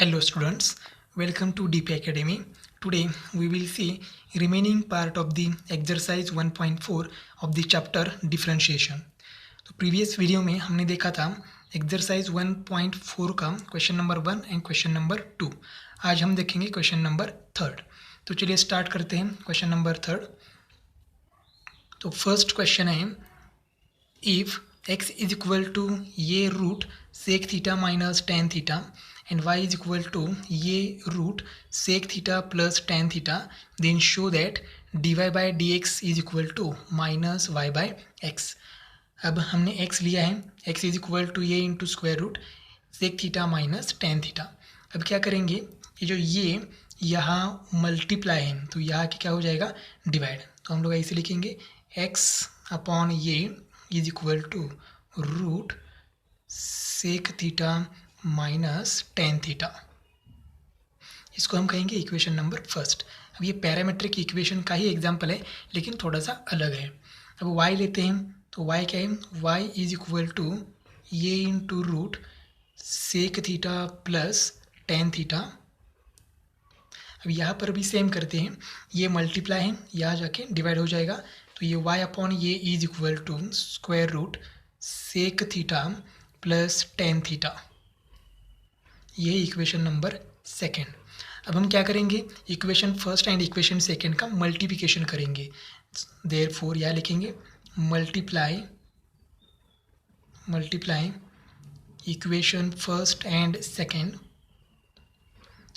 Hello students, welcome to DP Academy. Today we will see remaining part of the exercise 1.4 of the chapter differentiation. तो previous video में हमने देखा था exercise 1.4 का question number 1 and question number 2. आज हम देखेंगे क्वेश्चन नंबर 3. तो चलिए स्टार्ट करते हैं क्वेश्चन नंबर 3. तो फर्स्ट क्वेश्चन है if x is equal to ये root sec theta minus tan theta and y is equal to ये root sec theta plus tan theta, then show that dy by dx is equal to minus y by x. अब हमने x लिया है, x is equal to ये into square root sec theta minus tan theta. अब क्या करेंगे, ये जो ये यहाँ मल्टीप्लाई है तो यहाँ क्या हो जाएगा डिवाइड. तो हम लोग ऐसे लिखेंगे x अपॉन ये is equal to root sec theta minus tan theta. इसको हम कहेंगे इक्वेशन नंबर फर्स्ट. अब ये पैरामेट्रिक इक्वेशन का ही एग्जांपल है लेकिन थोड़ा सा अलग है. अब y लेते हैं तो y क्या है, y इज इक्वल टू ये into root sec theta plus tan theta. अब यहाँ पर भी सेम करते हैं, ये मल्टीप्लाई है यहाँ जाके डिवाइड हो जाएगा तो ये y अपॉन ये is equal to square root sec theta plus tan theta. ये इक्वेशन नंबर सेकेंड. अब हम क्या करेंगे, equation first and equation second का मल्टीप्लिकेशन करेंगे. देयरफॉर यहाँ लिखेंगे multiply equation first and second.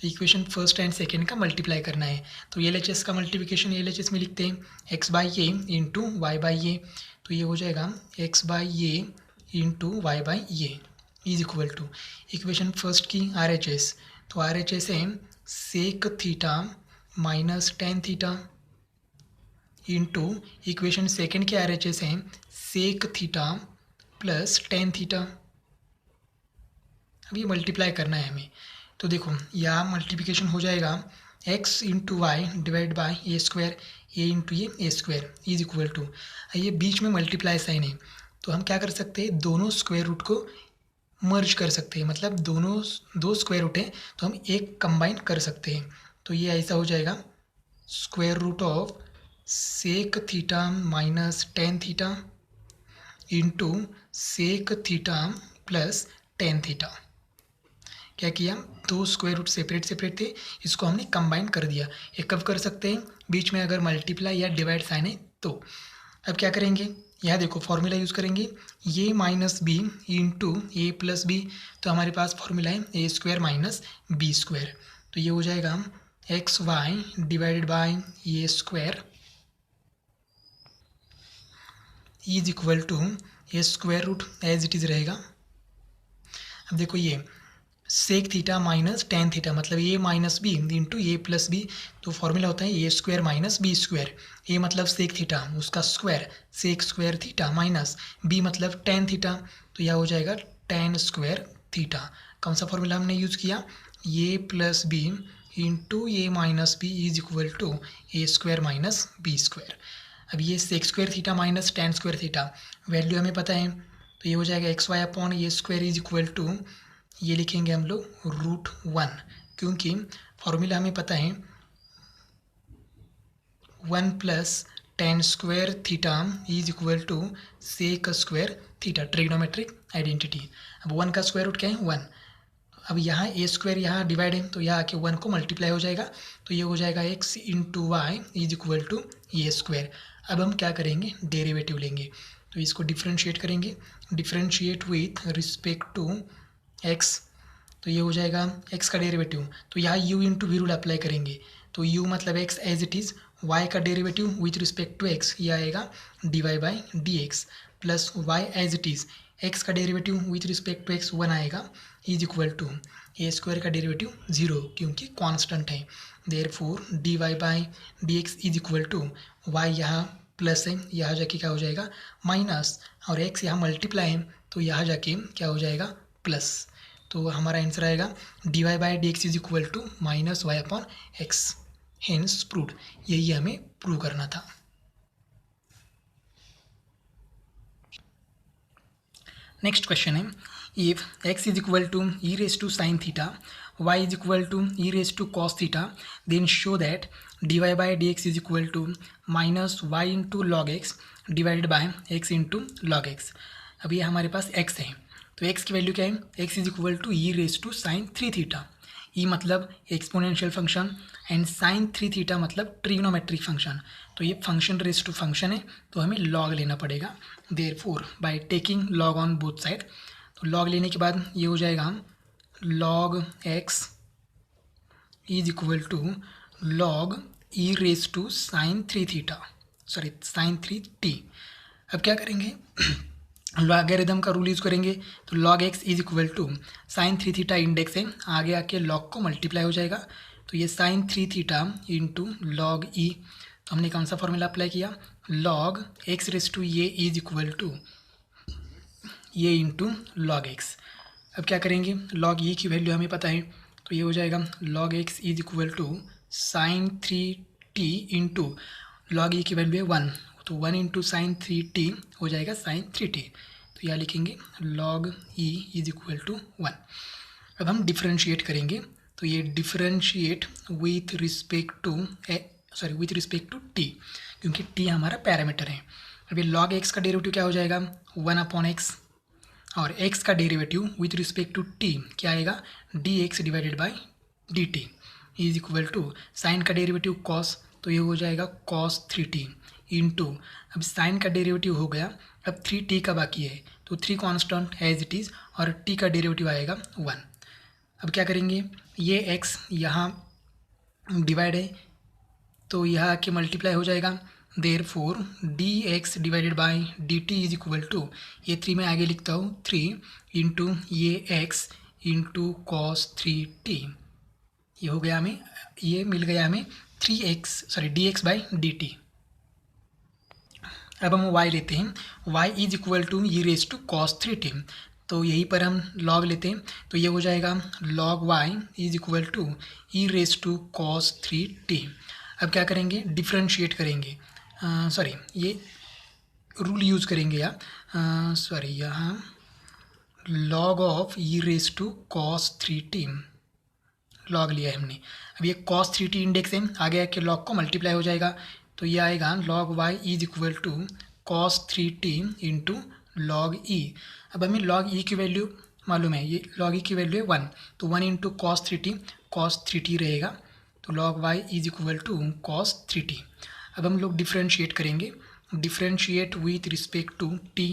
तो इक्वेशन फर्स्ट एंड सेकेंड का मल्टीप्लाई करना है तो एल एच एस का मल्टीप्लिकेशन एल एच एस में लिखते हैं x by a into y by a. तो ये हो जाएगा x by a into y by a is equal to equation first की आर एच एस. तो आर एच एस है sec theta minus tan theta into equation second के R H S है sec theta plus tan theta. अब ये multiply करना है हमें तो देखो यहाँ मल्टीप्लिकेशन हो जाएगा x into y divide by a square a into a square is equal to ये बीच में मल्टीप्लाई साइन है तो हम क्या कर सकते हैं, दोनों स्क्वायर रूट को मर्ज कर सकते हैं. मतलब दोनों दो स्क्वायर रूट है तो हम एक कंबाइन कर सकते हैं. तो ये ऐसा हो जाएगा square root of sec theta minus tan theta into sec theta plus tan theta. क्या किया, दो स्क्वायर रूट सेपरेट थे, इसको हमने कंबाइन कर दिया. ये कब कर सकते हैं, बीच में अगर मल्टीप्लाई या डिवाइड साइन है तो. अब क्या करेंगे, यहाँ देखो फॉर्मूला यूज़ करेंगे ये minus b into a plus b. तो हमारे पास फॉर्मूला है a square minus b square. तो ये हो जाएगा x y divided by a square is equal to a square root as it is रहेगा. अब देखो ये sec theta minus tan theta मतलब a minus b into a plus b. तो फॉर्मूला होता है a square minus b square. A मतलब sec theta उसका square sec square theta minus b मतलब टेन थीटा. तो यह हो जाएगा टेन स्क्वायर थीटा. कौन सा फॉर्मूला हमने यूज़ किया, a plus b into a minus b is equal to a square minus b square. अब ये sec square theta minus tan square theta value हमें पता है तो ये हो जाएगा x y upon a square is equal to ये लिखेंगे हम लोग रूट वन, क्योंकि फॉर्मूला हमें पता है one plus tan square theta is equal to sec square theta, trigonometric identity. अब वन का स्क्वायर रूट क्या है, वन. अब यहाँ ए स्क्वायर यहाँ डिवाइड है तो यहाँ आके वन को मल्टीप्लाई हो जाएगा तो ये हो जाएगा x into y is equal to a square. अब हम क्या करेंगे, डेरिवेटिव लेंगे तो इसको डिफ्रेंशिएट करेंगे, differentiate with respect to x. तो ये हो जाएगा x का डेरिवेटिव तो यहाँ u into v rule apply करेंगे तो u मतलब x as it is, y का derivative with respect to x ये आएगा dy by D x plus y as it is, x का derivative with respect to x one आएगा is equal to a square का derivative zero क्योंकि constant है. Therefore dy by D x is equal to y यहाँ plus है यहाँ जाके क्या हो जाएगा माइनस और x यहाँ मल्टीप्लाई है तो यहाँ जाके क्या हो जाएगा प्लस. तो हमारा आंसर आएगा d Y by D x is equal to minus y upon x. Hence proved. यही हमें प्रूव करना था. नेक्स्ट क्वेश्चन है if x is equal to e raised to sin theta, y is equal to e raised to cos theta, then show that dy by dx is equal to minus y into log x divided by x into log x। अब ये हमारे पास x है, तो x की value क्या है, x is equal to e raise to sine 3 theta. E मतलब exponential function and sine 3 theta मतलब ट्रिग्नोमेट्रिक फंक्शन। तो ये फंक्शन रेज टू फंक्शन है, तो हमें लॉग लेना पड़ेगा। Therefore by taking log on both side, तो लॉग लेने के बाद ये हो जाएगा log x is equal to log e raise to sine 3 theta, sorry sine 3t। अब क्या करेंगे, लॉगरिथम का रूल यूज़ करेंगे, तो log x is equal to sine 3 theta index है, आगे आके लॉग को मल्टीप्लाई हो जाएगा, तो ये साइन 3 थीटा इंटू लॉग ई। तो हमने कौन सा फॉर्मूला अप्लाई किया, लॉग x रेज टू ये इज इक्वल टू ये इंटू लॉग x। अब क्या करेंगे, लॉग ई की वैल्यू हमें पता है, तो ये हो जाएगा log x is equal to sine 3t into log e की वैल्यू है 1, तो 1 इंटू साइन 3t हो जाएगा साइन 3t। तो यहाँ लिखेंगे log e is equal to 1। अब हम डिफ्रेंशिएट करेंगे, तो ये differentiate with respect to t, क्योंकि t हमारा पैरामीटर है। अब ये लॉग x का डेरिवेटिव क्या हो जाएगा, 1/x, और x का derivative with respect to t क्या आएगा, dx divided by dt is equal to sine का डेरिवेटिव cos, तो ये हो जाएगा cos 3t इंटू, अब साइन का डेरिवेटिव हो गया, अब 3t का बाकी है, तो 3 कांस्टेंट एज इट इज़ और t का डेरिवेटिव आएगा 1। अब क्या करेंगे, ये x यहाँ डिवाइड है, तो यहाँ आके मल्टीप्लाई हो जाएगा, therefore dx divided by dt is equal to, ये 3 में आगे लिखता हूँ 3 इंटू ये x इंटू कॉस 3t, ये हो गया हमें, ये मिल गया हमें dx बाई dt। अब हम y लेते हैं, y is equal to e raise to cos 3t, तो यहीं पर हम log लेते हैं, तो ये हो जाएगा log y is equal to e raise to cos 3t। अब क्या करेंगे, डिफ्रेंशिएट करेंगे, ये रूल यूज़ करेंगे यहाँ log of e raise to cos 3t log लिया है हमने। अब ये cos 3t इंडेक्स है, आगे आके लॉग को मल्टीप्लाई हो जाएगा, तो ये आएगा log y is equal to cos 3t into log e. अब हमें लॉग ई की वैल्यू मालूम है, ये लॉग ई की वैल्यू है 1, तो 1 इंटू cos 3t रहेगा, तो log y is equal to cos 3t। अब हम लोग डिफ्रेंशिएट करेंगे, differentiate with respect to t,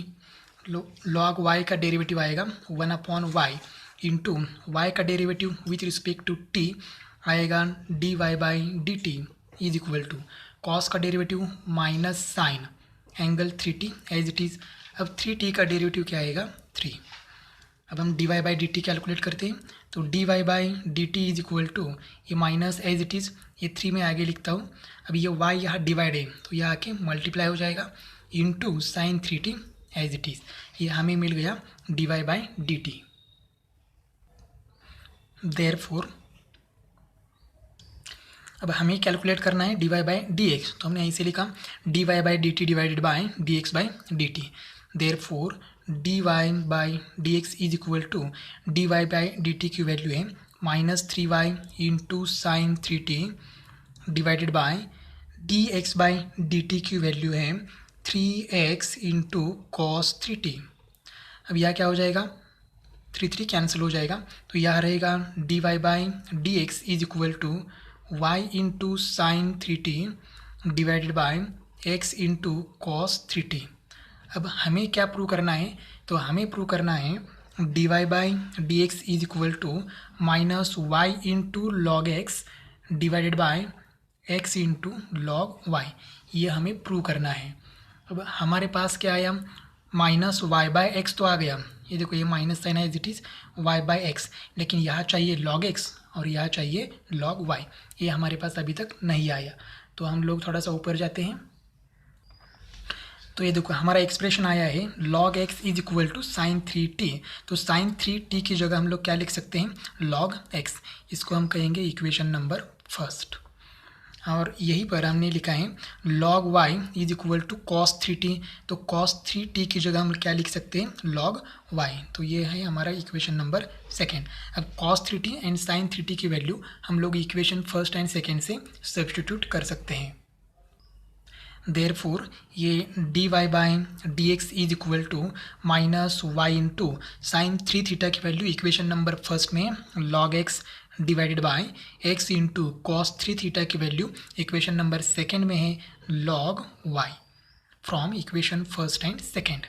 log y का डेरिवेटिव आएगा 1/y इंटू y का derivative with respect to t आएगा dy by dt is equal to cos का derivative minus sine angle 3t as it is. अब 3t का derivative क्या आएगा, 3। अब हम dy बाई dt कैलकुलेट करते हैं, तो dy by dt is equal to ये माइनस एज इट इज़, ये 3 में आगे लिखता हूँ, अब ये y यहाँ डिवाइड है, तो यह आके मल्टीप्लाई हो जाएगा into sine 3t as it is, ये हमें मिल गया dy बाई dt। देयरफॉर अब हमें कैलकुलेट करना है dy बाई dx, तो हमने ऐसे लिखा dy by dt divided by dx by dt। Therefore dy by dx is equal to dy by dt की वैल्यू है -3y into sine 3t divided by dx by dt की value है 3x into cos 3t। अब यह क्या हो जाएगा, 3 cancel हो जाएगा, तो यह रहेगा dy by dx is equal to y into sine 3t divided by x into cos 3t। अब हमें क्या प्रूव करना है, तो हमें प्रूव करना है dy by dx is equal to minus y into log x divided by x into log y, ये हमें प्रूव करना है। अब हमारे पास क्या आया, माइनस वाई बाई एक्स तो आ गया, ये देखो ये माइनस साइन है as it is y by x, लेकिन यहाँ चाहिए लॉग एक्स और यहाँ चाहिए लॉग वाई, ये हमारे पास अभी तक नहीं आया, तो हम लोग थोड़ा सा ऊपर जाते हैं। तो ये देखो हमारा एक्सप्रेशन आया है log x is equal to sine 3t, तो साइन 3t की जगह हम लोग क्या लिख सकते हैं, log x, इसको हम कहेंगे इक्वेशन नंबर फर्स्ट। और यहीं पर हमने लिखा है log y is equal to cos 3t। तो cos 3t की जगह हम क्या लिख सकते हैं, log y। तो ये है हमारा इक्वेशन नंबर सेकेंड। अब cos 3t and sin 3t की वैल्यू हम लोग इक्वेशन फर्स्ट एंड सेकेंड से सब्स्टिट्यूट कर सकते हैं। देयरफॉर ये dy by dx is equal to minus y into sine 3 theta की वैल्यू इक्वेशन नंबर फर्स्ट में log x divided by x into cos 3 theta की वैल्यू इक्वेशन नंबर सेकेंड में है log y from equation first and second,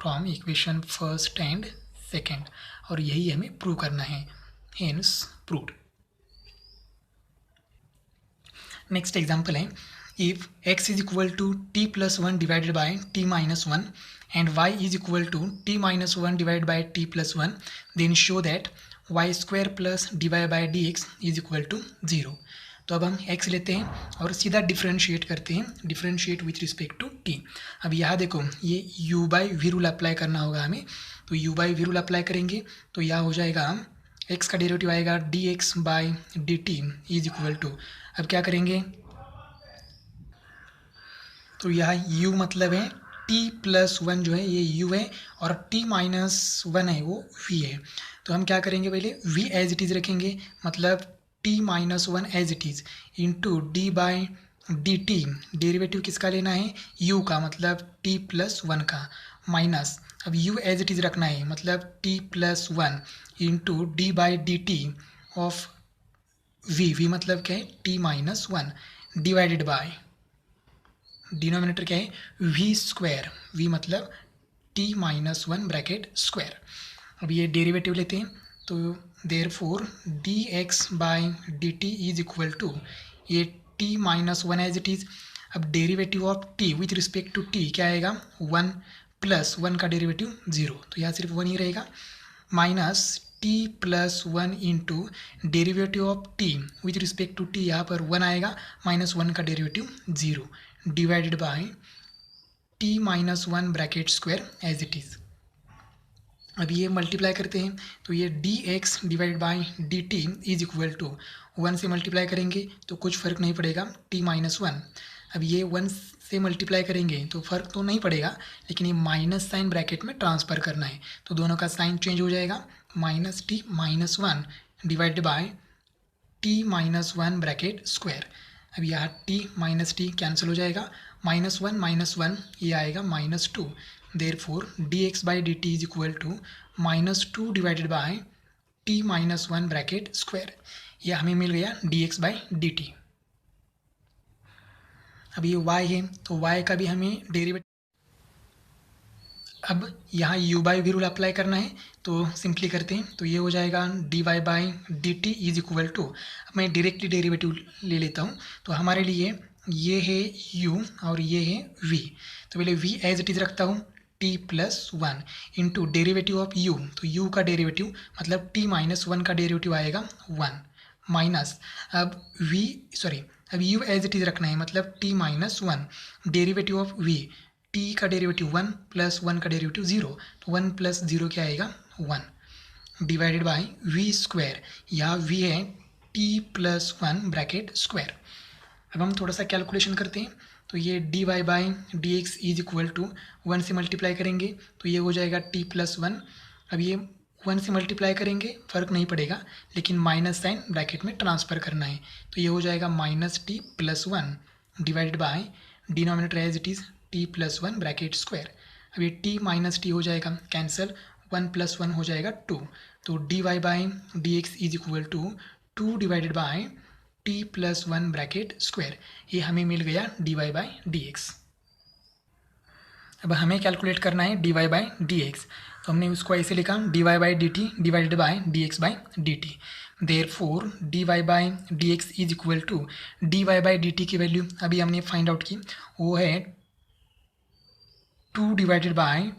from equation first and second. और यही हमें prove करना है, हेंस प्रूव्ड। नेक्स्ट एग्जाम्पल है, if x is equal to t plus 1 divided by t minus 1 and y is equal to t minus 1 divided by t plus 1, then show that y square plus dy by dx is equal to 0। तो अब हम x लेते हैं और सीधा differentiate करते हैं, differentiate with respect to t। अब यहाँ देखो ये u by v rule apply करना होगा हमें, तो u by v rule apply करेंगे तो यह हो जाएगा x का डेरिवेटिव आएगा dx by dt is equal to, अब क्या करेंगे, तो यह u मतलब है t प्लस 1 जो है ये u है और t माइनस 1 है वो v है। तो हम क्या करेंगे, पहले v एज इट इज़ रखेंगे, मतलब t minus 1 as it is into d by d t, derivative किसका लेना है, u का, मतलब t प्लस 1 का, माइनस अब u एज इट इज़ रखना है, मतलब t plus 1 into d by d t of v मतलब क्या है t minus 1 divided by denominator क्या है v स्क्वायर, v मतलब t माइनस 1 ब्रैकेट स्क्वायर। अब ये डेरिवेटिव लेते हैं तो therefore dx by dt is equal to ये t minus 1 as it is. अब derivative of t with respect to t क्या आएगा, 1 प्लस 1 का डेरिवेटिव 0, तो यहाँ सिर्फ 1 ही रहेगा, minus t plus 1 into derivative of t with respect to t, यहाँ पर 1 आएगा, माइनस 1 का derivative 0 divided by t minus 1 bracket square as it is. अब ये मल्टीप्लाई करते हैं तो ये dx divided by dt is equal to 1 से मल्टीप्लाई करेंगे तो कुछ फ़र्क नहीं पड़ेगा, t माइनस 1। अब ये 1 से मल्टीप्लाई करेंगे तो फ़र्क तो नहीं पड़ेगा, लेकिन ये माइनस साइन ब्रैकेट में ट्रांसफ़र करना है तो दोनों का साइन चेंज हो जाएगा, minus t minus 1 divided by t minus 1 bracket square. अब यहाँ t माइनस टी कैंसिल हो जाएगा, माइनस 1 ये आएगा minus 2, therefore dx by dt is equal to minus 2 divided by t minus 1 bracket square. यह हमें मिल गया dx बाई dt। अब ये y है तो y का भी हमें डेरिवेटिव, अब यहाँ u by v rule apply करना है तो सिंपली करते हैं तो ये हो जाएगा dy by d t is equal to, अब मैं डायरेक्टली डेरिवेटिव ले लेता हूँ तो हमारे लिए ये है u और ये है v, तो पहले v एज इट इज़ रखता हूँ t plus 1 into derivative of u, तो u का डेरिवेटिव मतलब t माइनस 1 का डेरिवेटिव आएगा 1 माइनस, अब अब u एज इट इज़ रखना है, मतलब t minus 1 derivative of v, t का डेरिवेटिव 1 प्लस 1 का डेरिवेटिव 0, तो 1 प्लस 0 क्या आएगा 1 डिवाइडेड बाय v स्क्वायर, यहाँ v है t प्लस 1 ब्रैकेट स्क्वायर। अब हम थोड़ा सा कैलकुलेशन करते हैं तो ये dy by D x is equal to 1 से मल्टीप्लाई करेंगे तो ये हो जाएगा t प्लस 1, अब ये 1 से मल्टीप्लाई करेंगे फ़र्क नहीं पड़ेगा, लेकिन माइनस साइन ब्रैकेट में ट्रांसफ़र करना है तो ये हो जाएगा minus t plus 1 divided by denominator as it is t plus 1 bracket square. अब ये t माइनस टी हो जाएगा कैंसिल, 1 प्लस 1 हो जाएगा 2, तो dy by D x is equal to 2 divided by t plus 1 bracket square, ये हमें मिल गया dy बाई डी एक्स। अब हमें कैलकुलेट करना है dy बाई डी एक्स, तो हमने उसको ऐसे लिखा dy by d t divided by D x by d t, therefore dy by D x is equal to dy by d t की वैल्यू अभी हमने फाइंड आउट की, वो है 2 divided by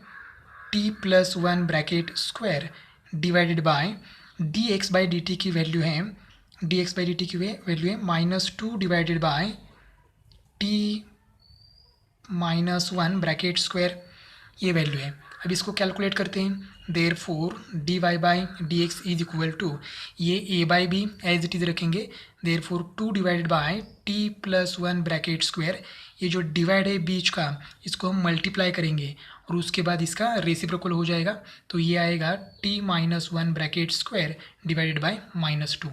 t plus 1 bracket square divided by D x by d t की value है, dx by d t की value है minus 2 divided by t minus 1 bracket square, ये वैल्यू है। अब इसको कैलकुलेट करते हैं। Therefore dy by D x is equal to, ये a by b as it is रखेंगे। Therefore 2 divided by t plus 1 bracket square, ये जो डिवाइड है बीच का इसको हम मल्टीप्लाई करेंगे और उसके बाद इसका रेसिप्रोकल हो जाएगा, तो ये आएगा t minus 1 bracket square divided by -2।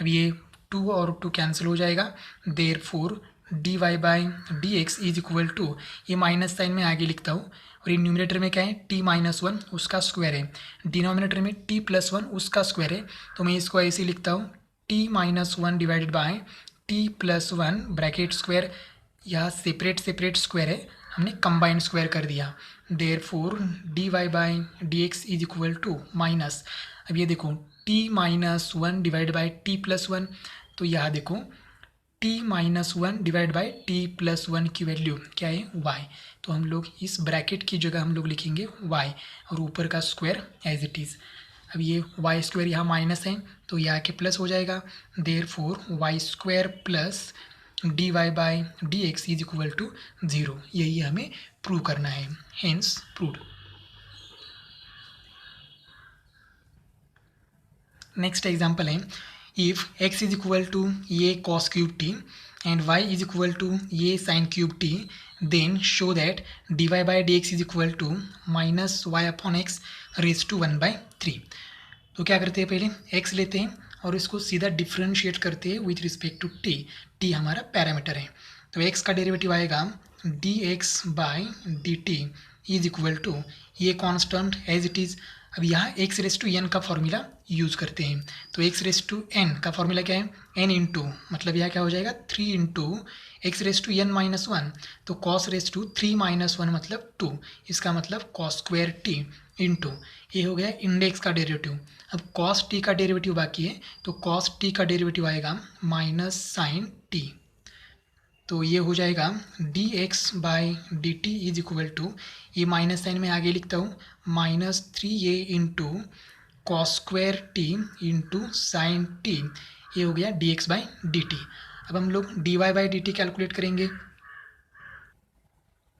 अब ये 2 और 2 कैंसिल हो जाएगा। Therefore dy by D x is equal to, ये माइनस साइन में आगे लिखता हूँ और ये न्यूमरेटर में क्या है t माइनस 1 उसका स्क्वायर है, डिनोमिनेटर में t प्लस 1 उसका स्क्वायर है, तो मैं इसको ऐसे लिखता हूँ t minus 1 divided by t plus 1 bracket square, यह सेपरेट सेपरेट स्क्वायर है, हमने कंबाइंड स्क्वायर कर दिया। Therefore dy by D x is equal to minus, अब ये देखो t minus 1 divide by t plus 1, तो यहाँ देखो t minus 1 divide by t plus 1 की वैल्यू क्या है y, तो हम लोग इस ब्रैकेट की जगह हम लोग लिखेंगे y और ऊपर का स्क्वायर एज इट इज़। अब ये वाई स्क्वायर यहाँ माइनस है तो ये आके प्लस हो जाएगा। Therefore y square plus d Y by D x is equal to 0, यही हमें प्रूव करना है, हेंस प्रूव्ड। नेक्स्ट एग्जाम्पल है, if x is equal to ये cos cube t and y is equal to ये sine cube t, then show that dy by D x is equal to minus y upon x raise to 1/3। तो क्या करते हैं, पहले x लेते हैं और इसको सीधा डिफ्रेंशिएट करते हैं विथ रिस्पेक्ट टू t हमारा पैरामीटर है, तो x का डेरिवेटिव आएगा dx by d t is equal to ये कॉन्स्टेंट एज इट इज़। अब यहाँ x रेस टू n का फॉर्मूला यूज़ करते हैं, तो x रेस टू n का फॉर्मूला क्या है, n इंटू मतलब यहाँ क्या हो जाएगा 3 into x raise to n minus 1, तो कॉस रेस टू 3 माइनस 1 मतलब 2, इसका मतलब कॉस स्क्वायर टी इंटू ये हो गया इंडेक्स का डेरिवेटिव। अब कॉस टी का डेरिवेटिव बाकी है, तो कॉस टी का डेरिवेटिव आएगा माइनस साइन टी, तो ये हो जाएगा d x by d t is equal to, ये माइनस साइन में आगे लिखता हूँ -3a into cos square t into sine t, ये हो गया d x by d t. अब हम लोग d Y by d t calculate करेंगे।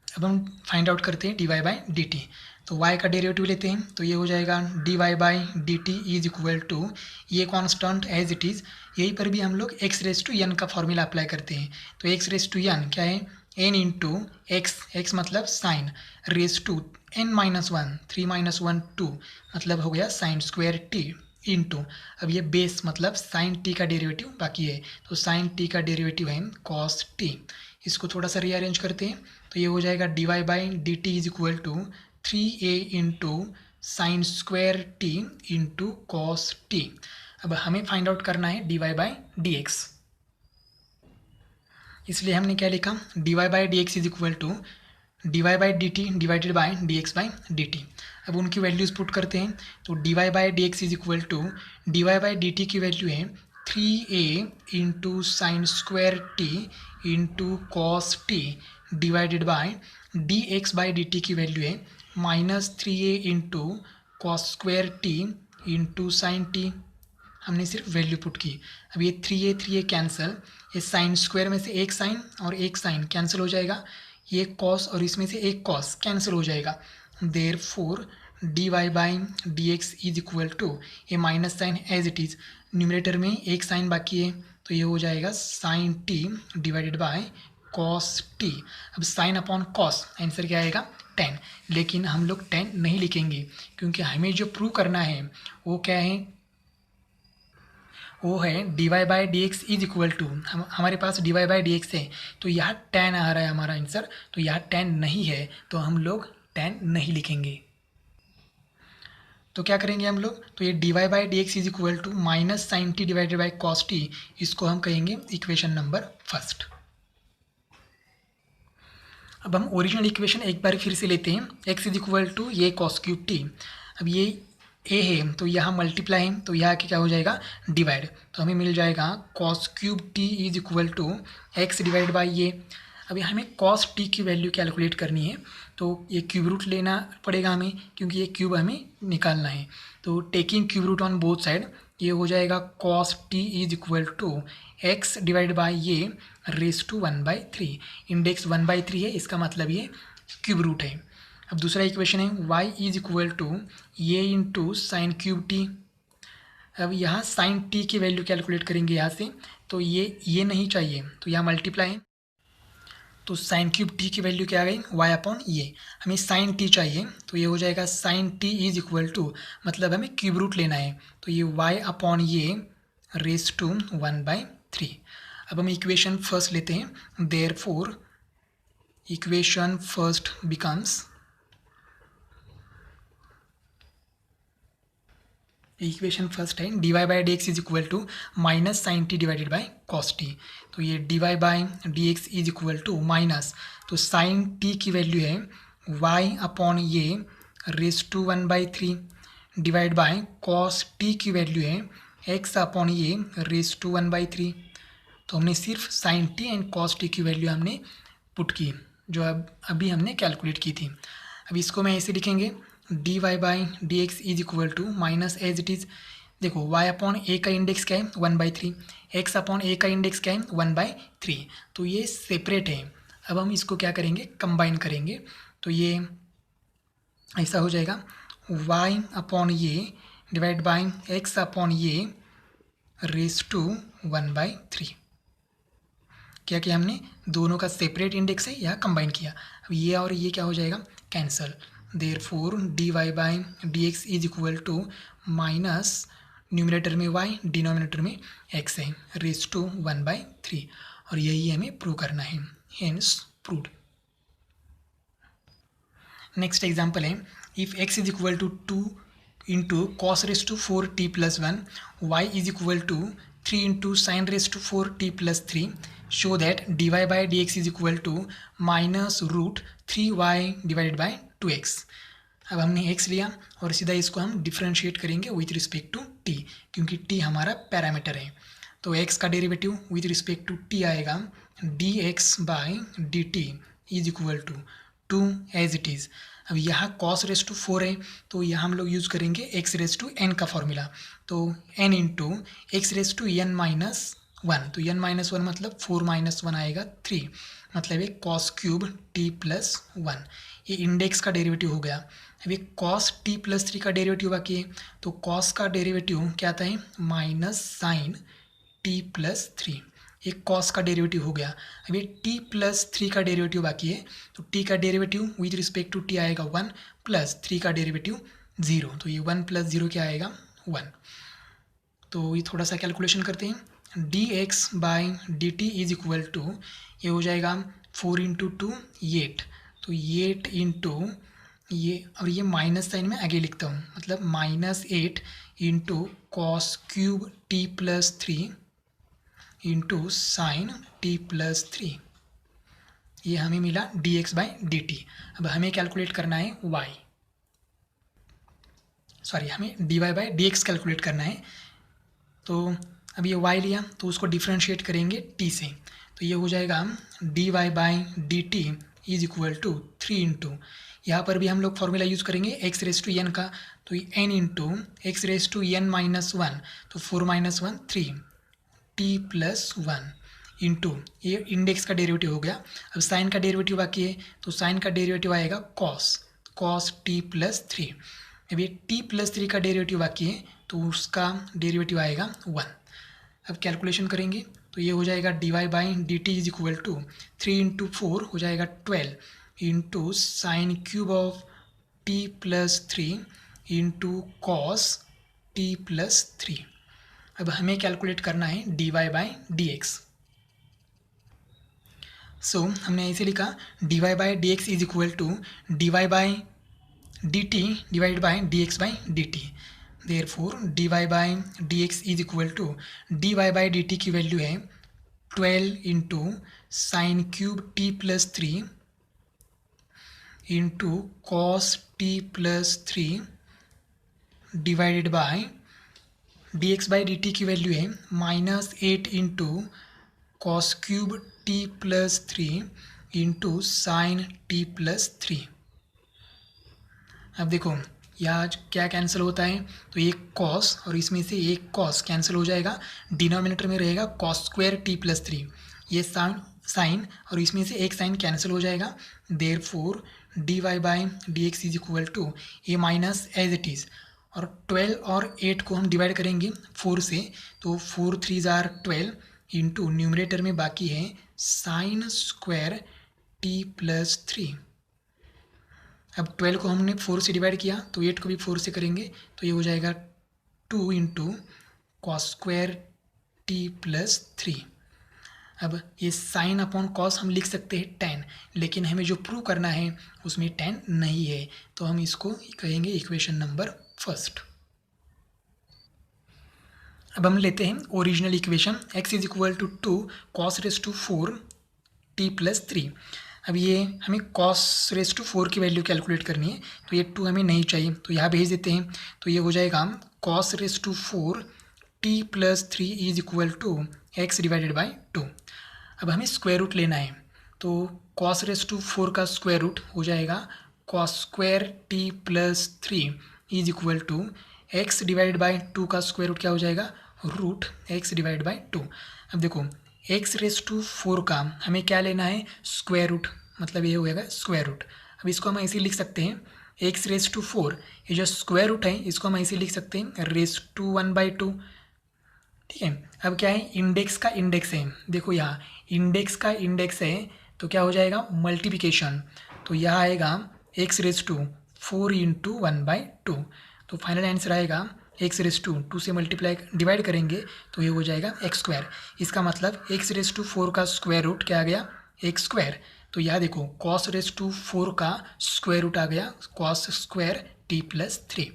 अब हम फाइंड आउट करते हैं d Y by d t, तो y का डेरिवेटिव लेते हैं, तो ये हो जाएगा d Y by d t is equal to ये कॉन्स्टेंट एज इट इज़, यहीं पर भी हम लोग x रेस टू n का फॉर्मूला अप्लाई करते हैं, तो x रेस टू n क्या है n इंटू x मतलब sine raise to n minus 1 3 minus 1 2 मतलब हो गया साइन स्क्वायर टी इंटू, अब ये बेस मतलब साइन टी का डेरिवेटिव बाकी है, तो साइन टी का डेरिवेटिव है कॉस टी, इसको थोड़ा सा रीअरेंज करते हैं, तो ये हो जाएगा d Y by d t is equal to 3a into sine square t into cos t. अब हमें फाइंड आउट करना है d Y by D x, इसलिए हमने क्या लिखा d Y by D x is equal to d Y by d t divided by D x by d t. अब उनकी वैल्यूज़ पुट करते हैं, तो d Y by D x is equal to d Y by d t की value है 3a into sine square t into cos t divided by D x by d t की value है -3a into cos square t into sine t, हमने सिर्फ value put की। अब ये 3a cancel, ये साइन स्क्वायर में से एक साइन और एक साइन कैंसिल हो जाएगा, ये कॉस और इसमें से एक कॉस कैंसिल हो जाएगा। Therefore d Y by D x is equal to ये minus sine as it is, numerator में एक साइन बाकी है, तो ये हो जाएगा sine t divided by cos t. अब साइन अपॉन कॉस आंसर क्या आएगा 10, लेकिन हम लोग 10 नहीं लिखेंगे क्योंकि हमें जो प्रूव करना है वो क्या है, वो है d Y by D x is equal to, हमारे पास d Y by D x है तो यहाँ 10 आ रहा है हमारा आंसर, तो यहाँ 10 नहीं है तो हम लोग 10 नहीं लिखेंगे। तो क्या करेंगे हम लोग, तो ये D Y by D x is equal to minus sine t divided by cos t, इसको हम कहेंगे इक्वेशन नंबर फर्स्ट। अब हम ओरिजिनल इक्वेशन एक बार फिर से लेते हैं, x इज इक्वल टू ये कॉस क्यूब टी, अब ये a है तो यहाँ मल्टीप्लाई है, तो यहाँ क्या हो जाएगा डिवाइड, तो हमें मिल जाएगा cos cube t is equal to x divide by ये। अभी हमें कॉस टी की वैल्यू कैलकुलेट करनी है, तो ये क्यूब रूट लेना पड़ेगा हमें क्योंकि ये क्यूब हमें निकालना है, तो taking cube root on both side ये हो जाएगा cos t is equal to x divide by ये रेस टू 1/3, इंडेक्स 1/3 है, इसका मतलब ये क्यूब रूट है। अब दूसरा इक्वेशन है y इज इक्वल टू ये इंटू साइन क्यूब टी। अब यहाँ साइन टी की वैल्यू कैलकुलेट करेंगे यहाँ से, तो ये नहीं चाहिए, तो यहाँ मल्टीप्लाई है, तो साइन क्यूब टी की वैल्यू क्या आ गई y अपॉन ये। हमें साइन टी चाहिए, तो ये हो जाएगा sine t is equal to, मतलब हमें क्यूब रूट लेना है, तो ये y अपॉन ये रेस टू 1/3। अब हम इक्वेशन फर्स्ट लेते हैं, therefore equation first becomes, equation first है dy by D x is equal to minus sine t divided by cos t. तो ये dy by D x is equal to minus, तो sine t की value है y upon ये raise to 1/3 divide by cos t की value है x upon ये raise to 1/3। तो हमने सिर्फ sine t and cos t की वैल्यू हमने पुट की, जो अभी हमने कैलकुलेट की थी। अब इसको मैं ऐसे लिखेंगे dy by D x is equal to minus as it is, देखो y अपॉन ए का इंडेक्स क्या है 1/3, x अपॉन ए का इंडेक्स क्या है 1/3, तो ये सेपरेट है। अब हम इसको क्या करेंगे, कंबाइन करेंगे, तो ये ऐसा हो जाएगा y अपॉन ये डिवाइड बाई x अपॉन ये रेस टू 1/3। क्या किया हमने, दोनों का सेपरेट इंडेक्स है, यहाँ कंबाइन किया। अब ये और ये क्या हो जाएगा, cancel. Therefore dy by D x is equal to minus numerator में y, डिनोमिनेटर में x है, रेस टू 1/3, और यही हमें प्रूव करना है, हेंस प्रूव्ड। नेक्स्ट एग्जाम्पल है, if x is equal to 2 into cos raise to 4t plus 1, y is equal to 3 into sine raise to 4t plus 3, show that dy by D x is equal to minus root 3y divided by 2x। अब हमने x लिया और सीधा इसको हम differentiate करेंगे with respect to t, क्योंकि t हमारा पैरामीटर है। तो x का derivative with respect to t आएगा dx by d t is equal to 2 as it is. अब यहाँ cos रेस टू 4 है, तो यहाँ हम लोग यूज़ करेंगे x रेस टू n का फॉर्मूला, तो n into x raise to n minus 1, तो n माइनस 1 मतलब 4 माइनस 1 आएगा 3, मतलब एक कॉस क्यूब t प्लस 1, ये इंडेक्स का डेरिवेटिव हो गया। अब ये कॉस t प्लस 3 का डेरिवेटिव बाकी है, तो कॉस का डेरिवेटिव क्या आता है माइनस साइन t प्लस 3, ये कॉस का डेरिवेटिव हो गया। अब ये t प्लस 3 का डेरिवेटिव बाकी है, तो t का derivative with respect to t आएगा 1 प्लस 3 का डेरिवेटिव 0, तो ये 1 प्लस 0 क्या आएगा 1। तो ये थोड़ा सा कैलकुलेशन करते हैं, dx by d t is equal to, ये हो जाएगा 4 इंटू 2 8, तो 8 इंटू ये, और ये माइनस साइन में आगे लिखता हूँ, मतलब minus 8 into cos cube T plus 3 into sine T plus 3, ये हमें मिला dx बाई डी टी। अब हमें कैलकुलेट करना है y, सॉरी हमें dy by D x calculate करना है। तो अब ये y लिया, तो उसको डिफ्रेंशिएट करेंगे t से, तो ये हो जाएगा dy by d t is equal to 3 into, यहाँ पर भी हम लोग फॉर्मूला यूज़ करेंगे x रेस टू n का, तो n into x raise to n minus 1, तो 4 माइनस 1 3 t प्लस 1 इंटू ये इंडेक्स का डेरिवेटिव हो गया। अब साइन का डेरिवेटिव बाकी है, तो साइन का डेरिवेटिव आएगा कॉस t प्लस 3। अब ये t प्लस 3 का डेरिवेटिव बाकी है, तो उसका डेरिवेटिव आएगा 1। अब कैलकुलेशन करेंगे, तो ये हो जाएगा dy by d t is equal to 3 into 4 हो जाएगा 12 into sine cube of t plus 3 into cos t plus 3। अब हमें कैलकुलेट करना है dy by D x. So हमने ऐसे लिखा dy by D x is equal to dy by d t divide by D x by d t. Therefore dy by D x is equal to dy by d t की value है 12 into sine cube t plus 3 into cos t plus 3 divided by D x by d t की value है minus 8 into cos cube t plus 3 into sign t plus 3। अब देखो यहाँ क्या cancel होता है, तो एक कॉस और इसमें से एक कॉस कैंसिल हो जाएगा, डिनोमिनेटर में रहेगा कॉस स्क्वायर t प्लस 3, ये साइन और इसमें से एक साइन कैंसिल हो जाएगा। Therefore d Y by D x is equal to a minus as it is, और 12 और 8 को हम डिवाइड करेंगे 4 से, तो 4 3 आर 12 इंटू न्यूमरेटर में बाकी है साइन स्क्वायर टी प्लस 3। अब 12 को हमने 4 से डिवाइड किया तो 8 को भी 4 से करेंगे, तो ये हो जाएगा 2 into cos square t plus 3। अब ये साइन अपॉन कॉस हम लिख सकते हैं 10, लेकिन हमें जो प्रूव करना है उसमें 10 नहीं है, तो हम इसको कहेंगे इक्वेशन नंबर फर्स्ट। अब हम लेते हैं original equation x is equal to 2 cos raise to 4 t plus 3। अब ये हमें कॉस रेस टू 4 की वैल्यू कैलकुलेट करनी है, तो ये 2 हमें नहीं चाहिए, तो यहाँ भेज देते हैं, तो ये हो जाएगा cos raise to 4 t plus 3 is equal to x divided by 2। अब हमें स्क्वायर रूट लेना है, तो कॉस रेस टू 4 का स्क्वायर रूट हो जाएगा cos square t plus 3 is equal to x divided by 2 का स्क्वायर रूट क्या हो जाएगा, रूट एक्स डिवाइड बाई 2। अब देखो एक्स रेस टू 4 का हमें क्या लेना है, स्क्वायर रूट, मतलब ये हो जाएगा स्क्वायर रूट। अब इसको हम ऐसे लिख सकते हैं एक्स रेस टू 4, ये जो स्क्वायर रूट है इसको हम ऐसे लिख सकते हैं रेस टू 1/2। ठीक है, अब क्या है, इंडेक्स का इंडेक्स है, देखो यहाँ इंडेक्स का इंडेक्स है, तो क्या हो जाएगा मल्टीप्लिकेशन, तो यहाँ आएगा एक्स रेस टू 4 इंटू 1/2। तो फाइनल आंसर आएगा एक्स रेस टू 2 से मल्टीप्लाई डिवाइड करेंगे तो ये हो जाएगा एक्स स्क्वायर। इसका मतलब एक्स रेस टू 4 का स्क्वायर रूट क्या आ गया, एक्स स्क्वायर। तो यहाँ देखो कॉस रेस टू 4 का स्क्वायर रूट आ गया cos square t plus 3।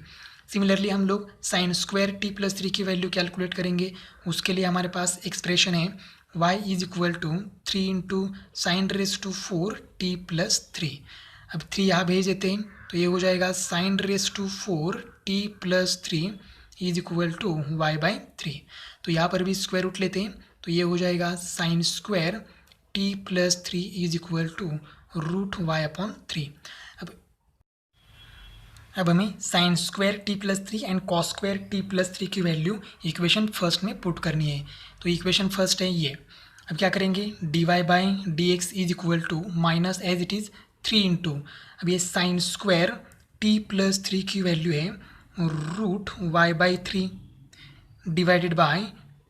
Similarly हम लोग साइन स्क्वायर टी प्लस 3 की वैल्यू कैलकुलेट करेंगे, उसके लिए हमारे पास एक्सप्रेशन है y is equal to 3 into sine raise to 4 t plus 3। अब 3 यहाँ भेज देते हैं, तो ये हो जाएगा sine raise to 4 t plus 3 is equal to y by 3। तो यहाँ पर भी स्क्वायर रूट लेते हैं, तो ये हो जाएगा sine square t plus 3 is equal to root y upon 3। अब हमें sine square t plus 3 and cos square t plus 3 की वैल्यू इक्वेशन फर्स्ट में पुट करनी है, तो इक्वेशन फर्स्ट है ये। अब क्या करेंगे, d Y by D x is equal to minus as it is 3 into, अब ये साइन स्क्वायर टी प्लस 3 की वैल्यू है root y by 3 divided by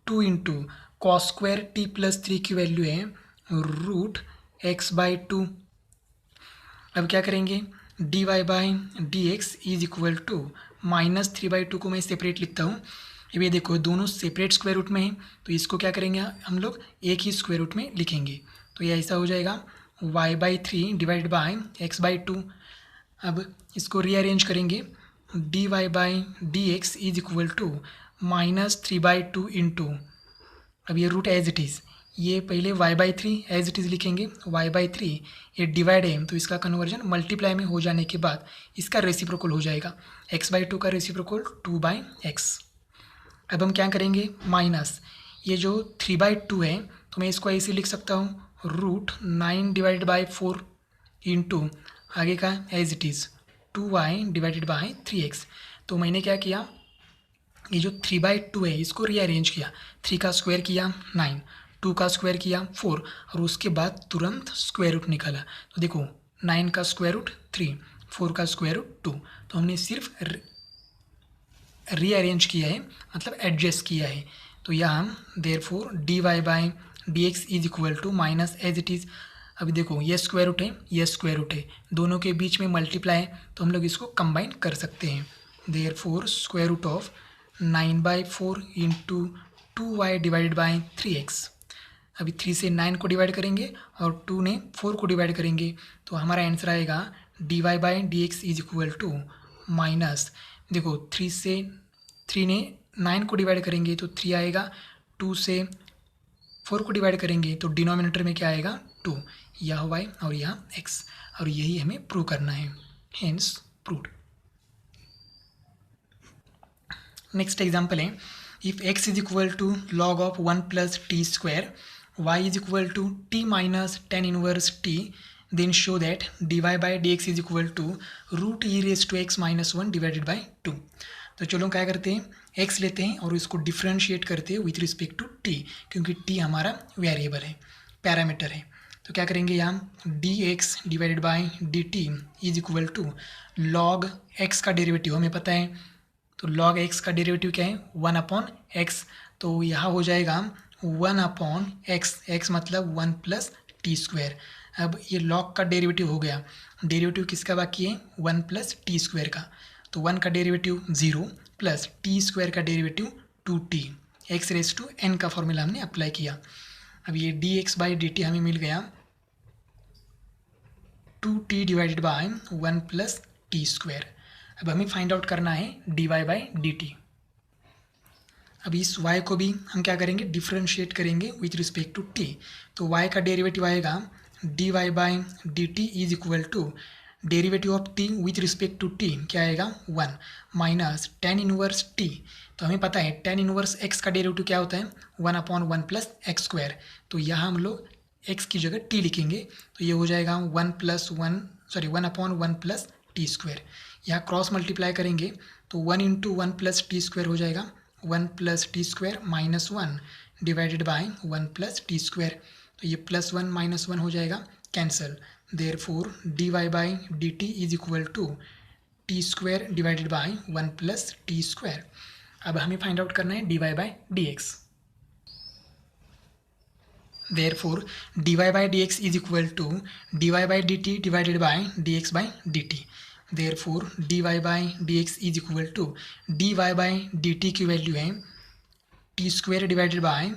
2 into cos square t plus 3 की वैल्यू है रूट x बाई 2। अब क्या करेंगे, d Y by D x is equal to minus 3/2 को मैं सेपरेट लिखता हूँ। अब ये देखो दोनों सेपरेट स्क्वायर रूट में हैं, तो इसको क्या करेंगे हम लोग एक ही स्क्वायर रूट में लिखेंगे, तो ये ऐसा हो जाएगा y by 3 divide by x by 2। अब इसको रीअरेंज करेंगे, d Y by D x is equal to minus 3/2 into, अब ये रूट एज इट इज़, ये पहले y by 3 as it is लिखेंगे, y बाई 3 ये डिवाइड है तो इसका कन्वर्जन मल्टीप्लाई में हो जाने के बाद इसका रेसिप्रोकल हो जाएगा, x बाई 2 का रेसिप्रोकल 2/x। अब हम क्या करेंगे, माइनस ये जो 3/2 है तो मैं इसको ऐसे लिख सकता हूँ रूट 9 डिवाइडेड बाई 4 इंटू आगे का as it is 2y divided by 3x। तो मैंने क्या किया, ये जो 3/2 है इसको रीअरेंज किया, 3 का स्क्वायर किया 9, 2 का स्क्वायर किया 4 और उसके बाद तुरंत स्क्वायर रूट निकाला। तो देखो 9 का स्क्वायर रूट 3, 4 का स्क्वायर रूट 2, तो हमने सिर्फ रीअरेंज किया है, मतलब एडजस्ट किया है। तो यहाँ therefore d Y by D x is equal to minus as it is. अभी देखो ये स्क्वायर रूट है, ये स्क्वायर रूट है, दोनों के बीच में मल्टीप्लाई है तो हम लोग इसको कंबाइन कर सकते हैं। Therefore square root of 9/4 into 2y divided by 3x। अभी 3 से 9 को डिवाइड करेंगे और 2 ने 4 को डिवाइड करेंगे, तो हमारा आंसर आएगा d Y by D x is equal to minus, देखो 3 ने 9 को डिवाइड करेंगे तो 3 आएगा, 2 से 4 को डिवाइड करेंगे तो डिनोमिनेटर में क्या आएगा 2, यह y और यह x, और यही हमें प्रूव करना है, हेंस प्रूव्ड। नेक्स्ट एग्जाम्पल है, if x is equal to log of 1 plus t square, y is equal to t minus 10 inverse t, then show that dy by D x is equal to root e race to x minus 1 divided by 2। तो चलो क्या करते हैं, x लेते हैं और इसको differentiate करते हैं विथ रिस्पेक्ट टू t, क्योंकि t हमारा वेरिएबल है, पैरामीटर है। तो क्या करेंगे यहाँ dx divided by dt is equal to log x का डेरिवेटिव हमें पता है, तो log x का डेरिवेटिव क्या है 1/x, तो यहाँ हो जाएगा 1/x, x मतलब 1 प्लस टी स्क्वायर। अब ये log का डेरिवेटिव हो गया, डेरिवेटिव किसका बाकी है 1 प्लस टी स्क्वायर का, तो 1 का डेरिवेटिव 0 प्लस टी स्क्वायर का derivative 2t, x raise to n का फॉर्मूला हमने अप्लाई किया। अब ये dx बाई dt हमें मिल गया 2t divided by 1 plus t square. अब हमें फाइंड आउट करना है dy बाई dt। अब इस y को भी हम क्या करेंगे डिफ्रेंशिएट करेंगे विथ रिस्पेक्ट टू t, तो y का डेरिवेटिव आएगा dy by dt is equal to derivative of t with respect to t क्या आएगा 1 माइनस टेन इनवर्स t, तो हमें पता है टेन इनवर्स x का डेरिवेटिव क्या होता है 1/1 प्लस एक्स स्क्वायर, तो यहाँ हम लोग x की जगह t लिखेंगे, तो ये हो जाएगा 1/1 प्लस टी स्क्वायर। यहाँ क्रॉस मल्टीप्लाई करेंगे तो 1 इंटू 1 प्लस टी स्क्वायर हो जाएगा 1 plus t square minus 1 divided by 1 plus t square, तो ये प्लस 1 माइनस 1 हो जाएगा cancel, therefore dy by dt is equal to t square divided by 1 plus t square. अब हमें फाइंड आउट करना है dy by dx, therefore dy by dx is equal to dy by dt divided by dx by dt, therefore dy by dx is equal to dy by dt की value है t square divided by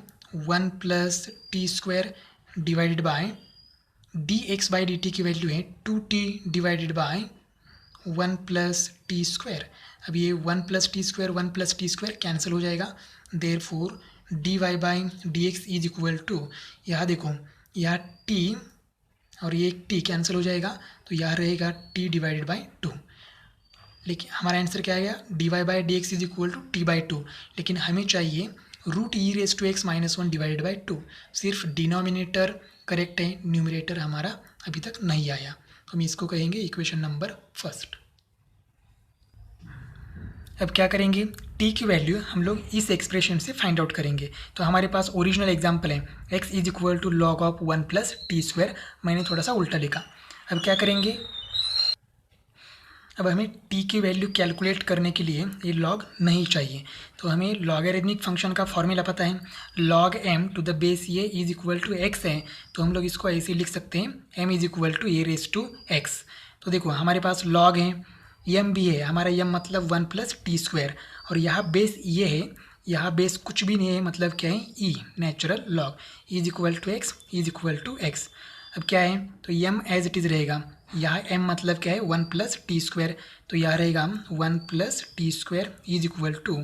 1 plus t square divided by dx by dt की value है 2t divided by 1 plus t square. अब ये 1 plus t square cancel हो जाएगा, therefore dy by dx is equal to, यहाँ देखो यहाँ t और ये t कैंसिल हो जाएगा, तो यहाँ रहेगा t डिवाइडेड बाई 2, लेकिन हमारा आंसर क्या आएगा dy by dx is equal to t by 2, लेकिन हमें चाहिए root e race to x minus 1 divided by 2, सिर्फ डिनोमिनेटर करेक्ट है, न्यूमरेटर हमारा अभी तक नहीं आया, तो हम इसको कहेंगे इक्वेशन नंबर फर्स्ट। अब क्या करेंगे t की वैल्यू हम लोग इस एक्सप्रेशन से फाइंड आउट करेंगे, तो हमारे पास ओरिजिनल एग्जांपल है x is equal to log of 1 plus t square, मैंने थोड़ा सा उल्टा लिखा। अब क्या करेंगे, अब हमें t की वैल्यू कैलकुलेट करने के लिए ये लॉग नहीं चाहिए, तो हमें लॉगरिथमिक फंक्शन का फॉर्मूला पता है log m to the base ये इज इक्वल टू x है, तो हम लोग इसको ऐसे लिख सकते हैं m is equal to a raise to x। तो देखो हमारे पास log है, m भी है, हमारा m मतलब 1 प्लस टी स्क्वायर, और यहाँ बेस ये है, यहाँ बेस कुछ भी नहीं है, मतलब क्या है e natural log is equal to x is equal to x। अब क्या है, तो m एज इट इज़ रहेगा, यहाँ m मतलब क्या है 1 प्लस टी स्क्वायर, तो यहाँ रहेगा 1 plus t square is equal to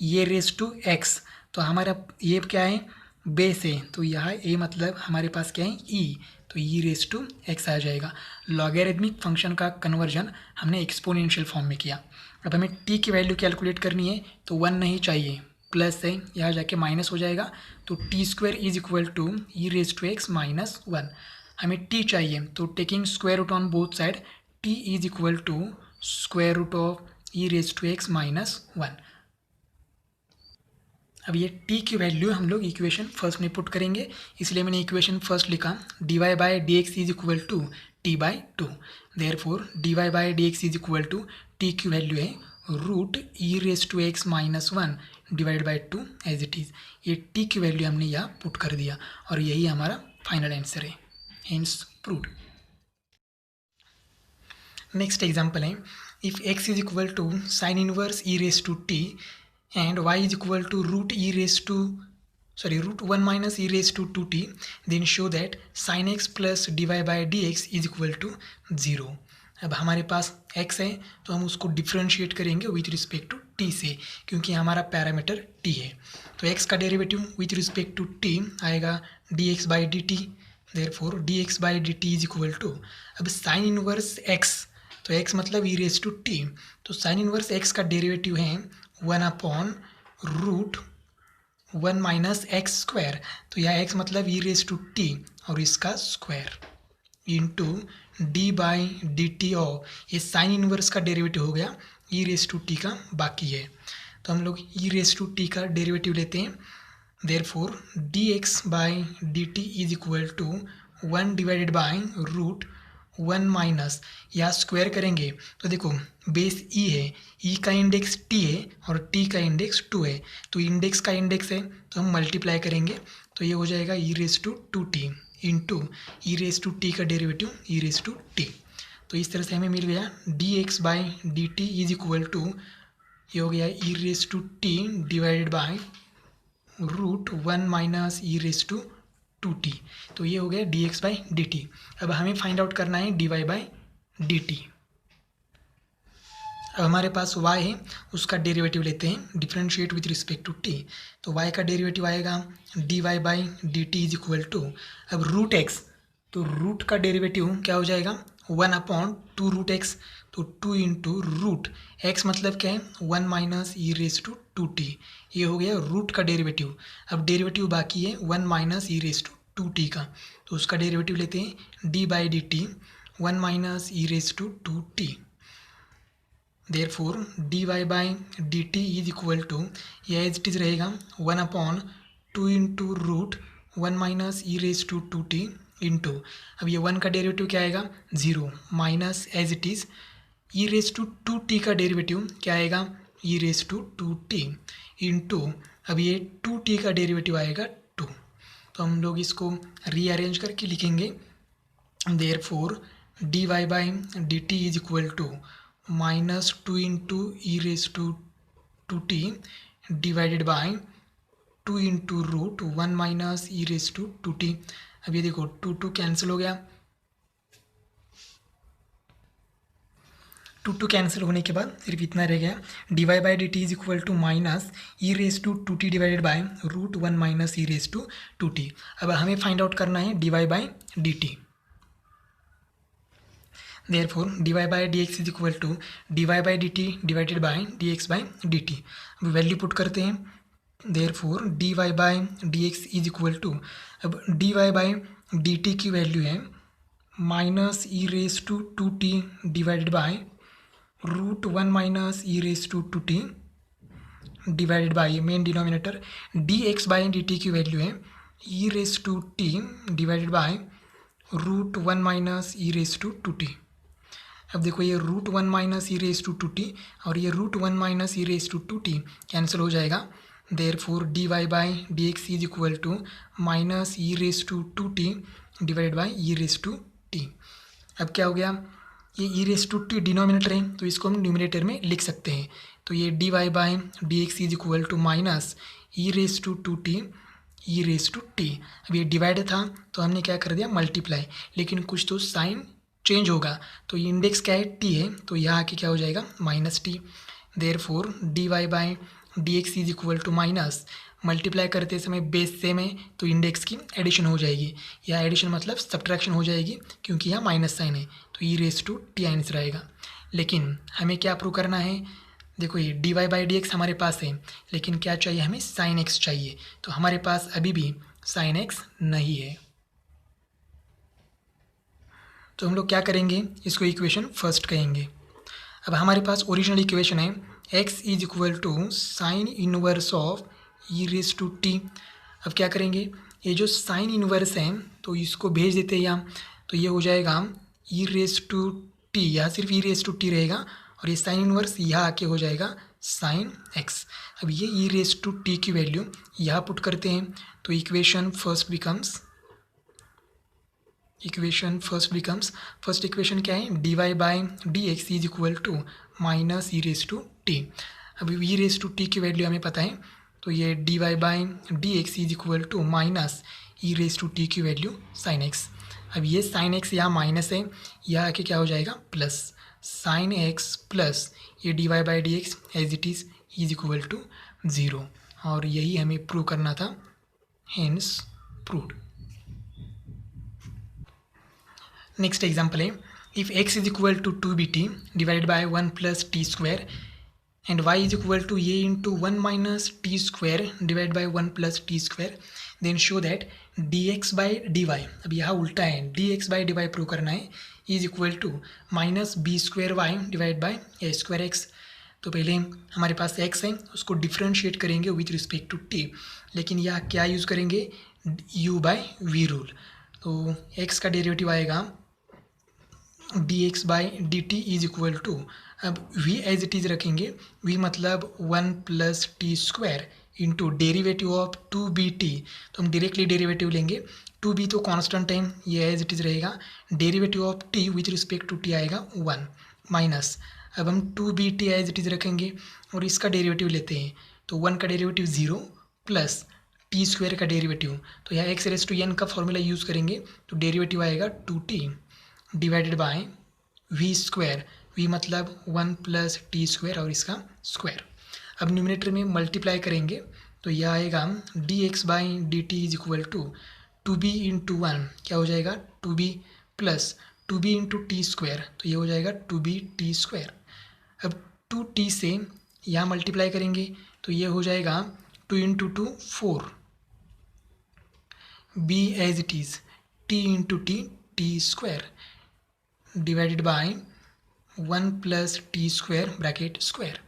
ये रेस टू x, तो हमारा ये क्या है बेस है, तो यहाँ a मतलब हमारे पास क्या है e, तो e रेस टू x आ जाएगा। लॉगरिथमिक फंक्शन का कन्वर्जन हमने एक्सपोनेंशियल फॉर्म में किया। अब हमें t की वैल्यू कैलकुलेट करनी है, तो 1 नहीं चाहिए, प्लस है, यहाँ जाके माइनस हो जाएगा, तो t square is equal to e race to x minus 1। हमें t चाहिए, तो taking square root on both side t is equal to square root of e race to x minus 1। अब ये t की value हम लोग equation first में put करेंगे, इसलिए मैंने इक्वेशन फर्स्ट लिखा dy by dx is equal to t by 2, therefore dy by dx is equal to t की वैल्यू है root e race to x minus 1 divide by 2 as it is. ये t की value हमने यहाँ put कर दिया और यही हमारा फाइनल आंसर है, हेंस प्रूव्ड। नेक्स्ट एग्जांपल है, if x is equal to sine inverse e race to t and y is equal to root 1 minus e raised to 2t, then show that sin x plus dy by dx is equal to 0। अब हमारे पास x है, तो हम उसको differentiate करेंगे with respect to t से, क्योंकि हमारा पैरामीटर t है, तो x का derivative with respect to t आएगा dx by dt, therefore dx by dt is equal to, अब साइन इनवर्स x, तो x मतलब e रेस टू t, तो साइन इनवर्स x का डेरिवेटिव है 1 upon root 1 minus x square, तो यह x मतलब ई रेस टू टी और इसका square into d by d T, और ये साइन इनवर्स का डेरिवेटिव हो गया, ई रेस टू टी का बाकी है, तो हम लोग ई रेस टू टी का डेरिवेटिव लेते हैं, therefore d x by d t is equal to 1 divided by root 1 minus, या स्क्वायर करेंगे तो देखो बेस ई है, ई का इंडेक्स टी है और टी का इंडेक्स 2 है, तो इंडेक्स का इंडेक्स है तो हम मल्टीप्लाई करेंगे, तो ये हो जाएगा e race to 2t into e raise to t का derivative e raise to t. तो इस तरह से हमें मिल गया dx by d t is equal to, ये हो गया e raise to t divided by root 1 minus e race to 2t। तो ये हो गया dx बाई डी टी। अब हमें फाइंड आउट करना है dy बाई डी टी। अब हमारे पास y है, उसका डेरिवेटिव लेते हैं, differentiate with respect to t। तो y का डेरिवेटिव आएगा dy by d t is equal to, अब रूट x, तो रूट का डेरिवेटिव क्या हो जाएगा 1 अपॉन 2 रूट एक्स, तो 2 इंटू रूट एक्स मतलब क्या है 1 minus e race to 2t, ये हो गया रूट का डेरिवेटिव। अब डेरिवेटिव बाकी है 1 minus e race to 2t का, तो उसका डेरिवेटिव लेते हैं d by d t 1 minus e race to 2t। Therefore d Y by d t is equal to, ये एज इट इज रहेगा 1 upon 2 into root 1 minus e race to 2t into, अब ये 1 का derivative क्या आएगा 0 minus as it is e race to 2t का derivative क्या आएगा ई रेस टू 2t इंटू, अब ये 2t का डेरिवेटिव आएगा 2। तो हम लोग इसको रीअरेंज करके लिखेंगे, therefore d Y by d t is equal to minus 2 into e race to 2t divided by 2 into root 1 minus e race to 2t। अब ये देखो 2 कैंसिल हो गया, 2 कैंसिल होने के बाद सिर्फ इतना रह गया, d Y by d t is equal to minus e race to 2t divided by root 1 minus e race to 2t। अब हमें फाइंड आउट करना है d Y by d t. Therefore d Y by D x is equal to d Y by d t divided by D x by d t. अब value put करते हैं, therefore d Y by D x is equal to, अब d Y by d t की value है minus e race to 2t divided by root 1 minus e race to 2t divided by main denominator d x by d t की value है e raise to t divided by root 1 minus e race to 2t। अब देखो ये root 1 minus e race to 2t और ये root 1 minus e race to 2t cancel हो जाएगा, therefore d Y by D x is equal to minus e race to 2t divided by e raise to t. अब क्या हो गया, ये ई raise to टी डिनोमिनेटर है तो इसको हम न्यूमिनेटर में लिख सकते हैं, तो ये D Y by D x is equal to minus e race to 2t e raise to t. अब ये डिवाइड था तो हमने क्या कर दिया मल्टीप्लाई, लेकिन कुछ तो साइन चेंज होगा, तो इंडेक्स क्या है टी है, तो यहाँ आके क्या हो जाएगा minus t. Therefore d Y by D x is equal to minus, multiply करते समय बेस सेम है तो इंडेक्स की एडिशन हो जाएगी, या एडिशन मतलब सब्ट्रैक्शन हो जाएगी क्योंकि यहाँ माइनस साइन है, तो e raise to t answer रहेगा। लेकिन हमें क्या प्रूव करना है, देखो ये D Y by D x हमारे पास है, लेकिन क्या चाहिए हमें साइन एक्स चाहिए, तो हमारे पास अभी भी साइन एक्स नहीं है। तो हम लोग क्या करेंगे, इसको इक्वेशन फर्स्ट कहेंगे। अब हमारे पास ओरिजिनल इक्वेशन है x is equal to sine inverse of e raise to t. अब क्या करेंगे, ये जो साइन इनवर्स है तो इसको भेज देते हैं यहाँ, तो ये हो जाएगा ई रेस टू टी, यहाँ सिर्फ ई रेस टू टी रहेगा और ये साइन इनवर्स यहाँ आके हो जाएगा साइन एक्स। अब ये ई रेस टू टी की वैल्यू यहाँ पुट करते हैं, तो equation first becomes first equation क्या है d Y by D x is equal to minus e raise to t. अब ई रेस टू टी की वैल्यू हमें पता है, तो ये D Y by D x is equal to minus e raise to t की value sine x. अब ये साइन एक्स यहाँ माइनस है, यहाँ आके क्या हो जाएगा प्लस साइन एक्स प्लस ये D Y by D x as it is equal to 0, और यही हमें प्रूव करना था, हेंस प्रूव्ड। नेक्स्ट एग्जाम्पल है, if x is equal to 2bt divided by 1 plus t square and y is equal to ये into 1 minus t square divide by 1 plus t square, then show that dx by d y, अब यहाँ उल्टा है dx by d y prove करना है, is equal to minus b square y divide by a square x. तो पहले हमारे पास x है, उसको डिफ्रेंशिएट करेंगे विथ रिस्पेक्ट टू t, लेकिन यहाँ क्या यूज़ करेंगे u बाई वी रूल, तो x का डेरिवेटिव आएगा dx by d t is equal to, अब v एज इट इज़ रखेंगे, v मतलब 1 plus t square into derivative of 2bt, तो हम डायरेक्टली डेरिवेटिव लेंगे। 2b तो कांस्टेंट है, ये एज इट इज़ रहेगा। Derivative of t with respect to t आएगा 1 माइनस, अब हम 2bt एज इट इज़ रखेंगे और इसका डेरिवेटिव लेते हैं, तो 1 का डेरिवेटिव 0 प्लस टी स्क्वायर का डेरिवेटिव, तो यहाँ एक्स रेस टू एन का फॉर्मूला यूज़ करेंगे, तो डेरिवेटिव आएगा 2t divided by v square, v मतलब 1 प्लस टी स्क्वायर और इसका स्क्वायर। अब न्यूमरेटर में मल्टीप्लाई करेंगे तो यह आएगा d x by d t is equal to b into 1, क्या हो जाएगा 2b plus 2b into t square, तो ये हो जाएगा 2b टी स्क्वायर। अब 2t से यहाँ मल्टीप्लाई करेंगे तो ये हो जाएगा 2 into 2 4, b as it is t into t square divided by 1 plus t square bracket square.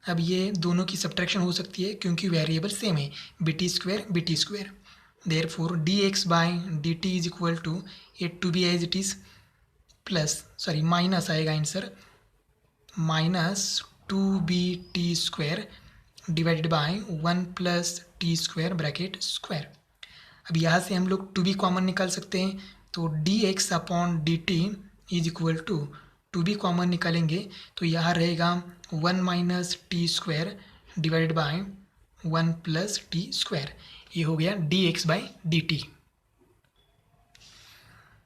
अब ये दोनों की सब्ट्रैक्शन हो सकती है क्योंकि वेरिएबल सेम है, b t square. Therefore d x by d t is equal to ये 2b as it is plus minus आएगा answer, minus 2bt square divided by 1 plus t square bracket square. अब यहाँ से हम लोग 2b common निकाल सकते हैं, तो d x upon d t is equal to b common निकालेंगे तो यहाँ रहेगा 1 minus t square divided by 1 plus t square, ये हो गया d x by d t.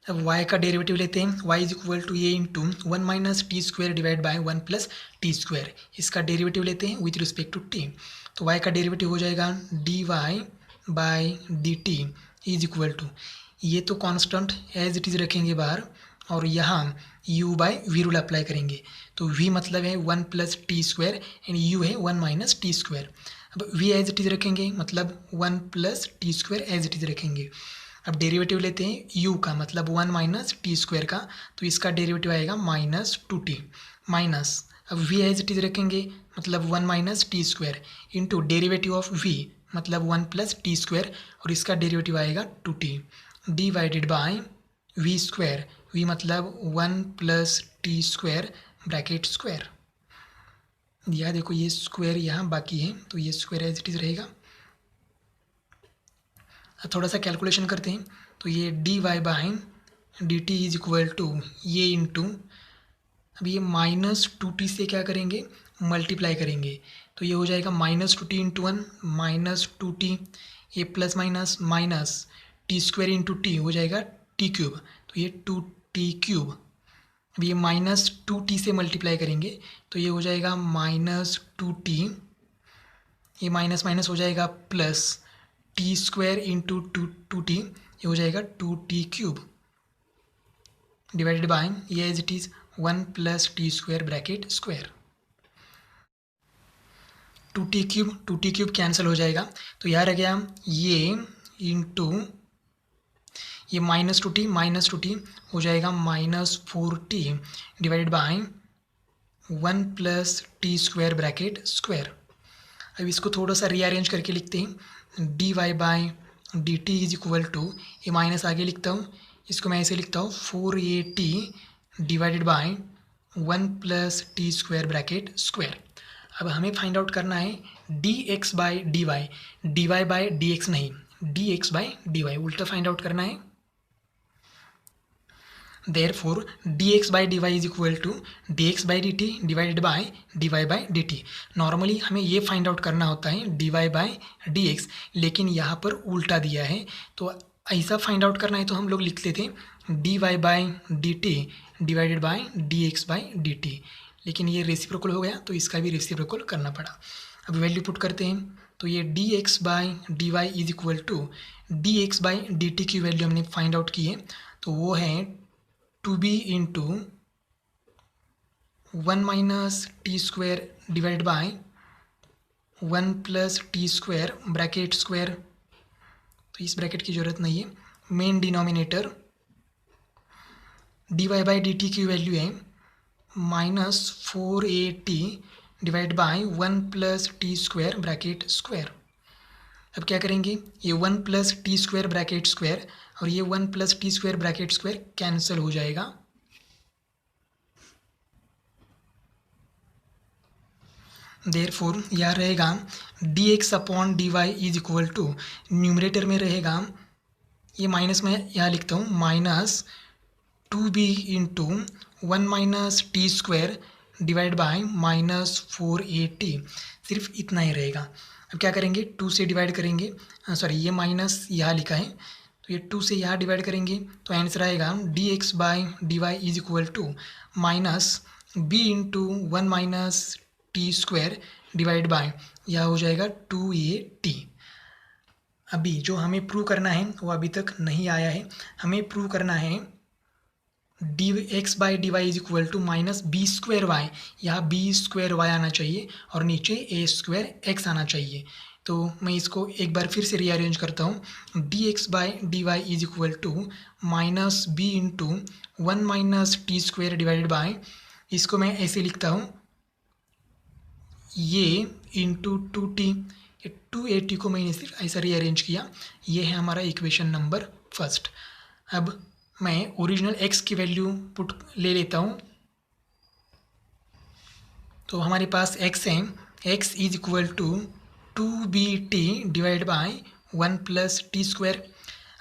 अब y का डेरिवेटिव लेते हैं, y is equal to a into 1 minus t square divide by 1 plus t square, इसका डेरिवेटिव लेते हैं विथ रिस्पेक्ट टू t, तो y का डेरिवेटिव हो जाएगा d Y by d t is equal to, ये तो कांस्टेंट एज इट इज़ रखेंगे बाहर और यहाँ u by v rule apply करेंगे, तो v मतलब है 1 plus t square and u है 1 माइनस टी स्क्वायर। अब v एज इट इज़ रखेंगे मतलब 1 plus t square as it is रखेंगे। अब डेरिवेटिव लेते हैं u का मतलब 1 माइनस टी स्क्वायर का, तो इसका डेरिवेटिव आएगा माइनस 2t माइनस, अब v एज इट इज़ रखेंगे मतलब 1 minus t square into derivative of v मतलब 1 प्लस टी स्क्वायर और इसका डेरिवेटिव आएगा 2t divided by v square, v मतलब 1 plus t square bracket square. यहाँ देखो ये स्क्वायर यहाँ बाकी है तो ये स्क्वायर एज इट इज़ रहेगा। अब थोड़ा सा कैलकुलेशन करते हैं, तो ये D Y by d t is equal to ये इंटू, अब ये माइनस 2t से क्या करेंगे मल्टीप्लाई करेंगे, तो ये हो जाएगा minus 2t into 1 minus 2t, ये plus minus minus t square into T हो जाएगा टी क्यूब, तो ये 2t क्यूब। अब ये माइनस 2t से मल्टीप्लाई करेंगे तो ये हो जाएगा माइनस 2t, ये माइनस माइनस हो जाएगा plus t square into 2t, ये हो जाएगा 2t क्यूब डिवाइडेड बाय ये as it is 1 plus t square bracket square. 2t cube cancel हो जाएगा, तो यहाँ रह गया ये इंटू ये माइनस 2t हो जाएगा minus 4t divided by 1 plus t square bracket square. अब इसको थोड़ा सा रीअरेंज करके लिखते हैं, d Y by d t is equal to, ये माइनस आगे लिखता हूँ, इसको मैं ऐसे लिखता हूँ 4at divided by 1 plus t square bracket square. अब हमें फाइंड आउट करना है d x by d Y by D x नहीं, d x by d y उल्टा फाइंड आउट करना है। Therefore d x by d y is equal to d x by d t divided by d Y by d t. Normally हमें ये find out करना होता है d Y by D x, लेकिन यहाँ पर उल्टा दिया है, तो ऐसा फाइंड आउट करना है तो हम लोग लिख लेते हैं d Y by d t divided by D x by d t, लेकिन ये रेसिप्रोकल हो गया तो इसका भी रेसिप्रोकल करना पड़ा। अब वैल्यू पुट करते हैं, तो ये d x by d y is equal to d x by d t की वैल्यू हमने फाइंड आउट की है, तो वो है 2b into 1 minus t square divide by 1 plus t square bracket square, तो इस ब्रैकेट की ज़रूरत नहीं है। Main denominator d Y by d t की वैल्यू है minus 4at divide by 1 plus t square bracket square. अब क्या करेंगे, ये 1 plus t square bracket square और ये 1 plus t square bracket square cancel हो जाएगा। देयरफॉर यहाँ रहेगा d x upon d y is equal to, numerator में रहेगा, ये माइनस में यहाँ लिखता हूँ, minus 2b into 1 minus t square divide by minus 4ac, सिर्फ इतना ही रहेगा। अब क्या करेंगे, 2 से डिवाइड करेंगे, सॉरी ये माइनस यहाँ लिखा है तो ये 2 से यहाँ डिवाइड करेंगे तो आंसर आएगा d x by d y is equal to minus b into 1 minus t square divide by, यह हो जाएगा 2ac। अभी जो हमें प्रूव करना है वो अभी तक नहीं आया है, हमें प्रूव करना है d x by d y is equal to minus b square y, यहाँ बी स्क्वायर वाई आना चाहिए और नीचे ए स्क्वायर एक्स आना चाहिए। तो मैं इसको एक बार फिर से रीअरेंज करता हूँ, d x by d y is equal to minus b into 1 minus t square divided by, इसको मैं ऐसे लिखता हूँ, ये इंटू 2t, 2ac को मैंने सिर्फ ऐसा रीअरेंज किया, ये है हमारा इक्वेशन नंबर फर्स्ट। अब मैं ओरिजिनल x की वैल्यू पुट ले लेता हूँ, तो हमारे पास x है, x is equal to 2bt divide by 1 plus t square.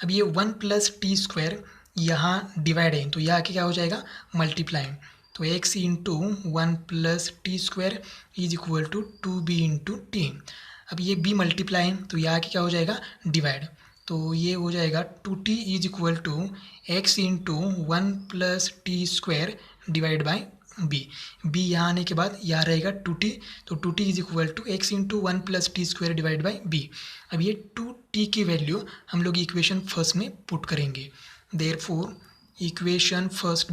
अब ये 1 प्लस टी स्क्वायर यहाँ डिवाइड है तो यहाँ क्या हो जाएगा, मल्टीप्लाई, तो x into 1 plus t square is equal to 2b into t. अब ये b मल्टीप्लाई तो यहाँ क्या हो जाएगा, डिवाइड, तो ये हो जाएगा 2t is equal to x into 1 plus t square divide by b यहाँ आने के बाद यहाँ रहेगा 2t, तो 2t is equal to x into 1 plus t square divide by b। अब ये 2t की वैल्यू हम लोग इक्वेशन फर्स्ट में पुट करेंगे, देयरफॉर इक्वेशन फर्स्ट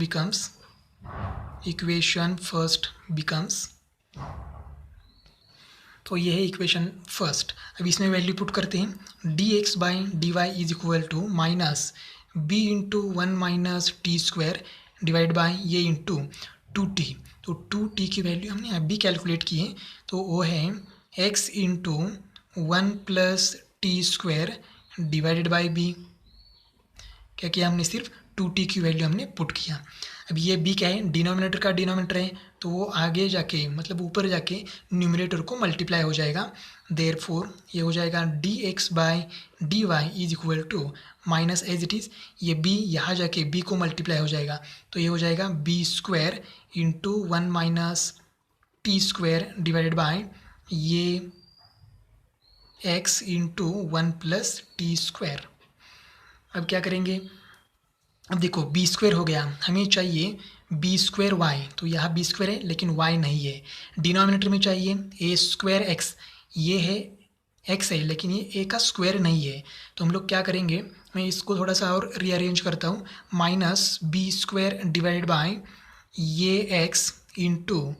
बिकम्स, तो ये है इक्वेशन फर्स्ट। अब इसमें वैल्यू पुट करते हैं, d x by d y is equal to minus b into 1 minus t square divide by ये इंटू 2t, तो 2t की वैल्यू हमने अभी कैलकुलेट की है तो वो है x into 1 plus t square divided by b। क्या किया हमने, सिर्फ 2t की वैल्यू हमने पुट किया। अब ये b क्या है, डिनोमिनेटर का डिनोमिनेटर है तो वो आगे जाके मतलब ऊपर जाके न्यूमरेटर को मल्टीप्लाई हो जाएगा, देयरफॉर ये हो जाएगा d x by d y is equal to minus as it is, ये b यहाँ जाके b को मल्टीप्लाई हो जाएगा तो ये हो जाएगा b square into 1 minus t square divided by ये x into 1 plus t square. अब क्या करेंगे, अब देखो बी स्क्वायर हो गया, हमें चाहिए बी स्क्वायर वाई, तो यहाँ बी स्क्वायर है लेकिन वाई नहीं है। डिनोमिनेटर में चाहिए ए स्क्वायर एक्स, ये है एक्स है लेकिन ये ए का स्क्वायर नहीं है, तो हम लोग क्या करेंगे, मैं इसको थोड़ा सा और रीअरेंज करता हूँ, minus b square divide by ये एक्स इंटू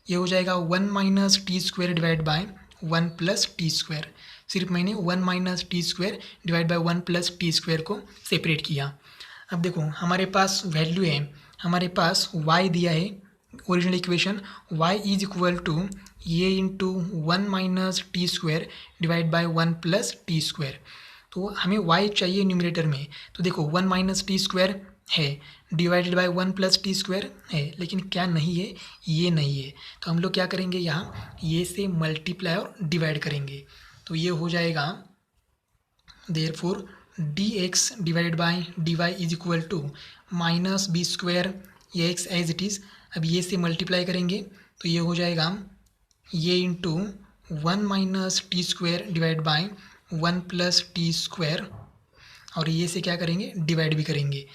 ये हो जाएगा 1 minus t square divide by 1 plus t square, सिर्फ मैंने 1 minus t square divide by 1 plus t square को सेपरेट किया। अब देखो हमारे पास वैल्यू है, हमारे पास y दिया है, original equation y is equal to ये into 1 minus t square divide by 1 plus t square, तो हमें y चाहिए न्यूमरेटर में, तो देखो 1 माइनस टी स्क्वायर है divided by 1 plus t square है, लेकिन क्या नहीं है, ये नहीं है, तो हम लोग क्या करेंगे, यहाँ ये से मल्टीप्लाई और डिवाइड करेंगे तो ये हो जाएगा, therefore d x divided by d y is equal to minus b square, ये एक्स एज इट इज़, अब ये से मल्टीप्लाई करेंगे तो ये हो जाएगा ये into 1 minus t square divide by 1 plus t square, और ये से क्या करेंगे, डिवाइड भी करेंगे।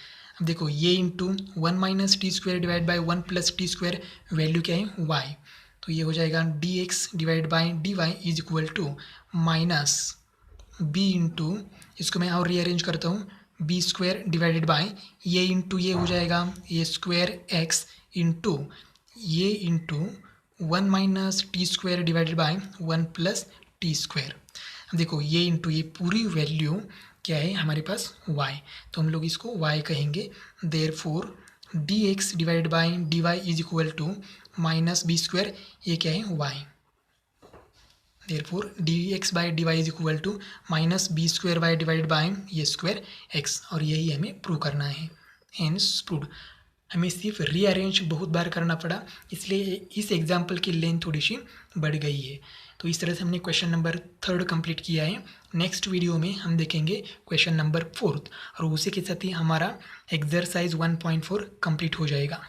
अब देखो ये into 1 minus t square divide by 1 plus t square, value क्या है, वाई, तो ये हो जाएगा d x divide by d y is equal to minus b into, इसको मैं और रीअरेंज करता हूँ, बी स्क्वायर डिवाइडेड बाय ये इंटू ये हो जाएगा ए स्क्वायर एक्स इंटू ये into 1 minus t square divided by 1 plus t square. अब देखो ये इंटू ये पूरी वैल्यू क्या है हमारे पास y, तो हम लोग इसको y कहेंगे, therefore d x divide by d y is equal to minus b square, ये क्या है y। Therefore dx by dy is equal to minus b square y divide by a square x, और यही हमें prove करना है। Hence proved. हमें सिर्फ रीअरेंज बहुत बार करना पड़ा, इसलिए इस एग्जाम्पल की लेंथ थोड़ी सी बढ़ गई है। तो इस तरह से हमने क्वेश्चन नंबर 3 कंप्लीट किया है। नेक्स्ट वीडियो में हम देखेंगे क्वेश्चन नंबर 4, और उसी के साथ ही हमारा एक्सरसाइज 1.4 कंप्लीट हो जाएगा।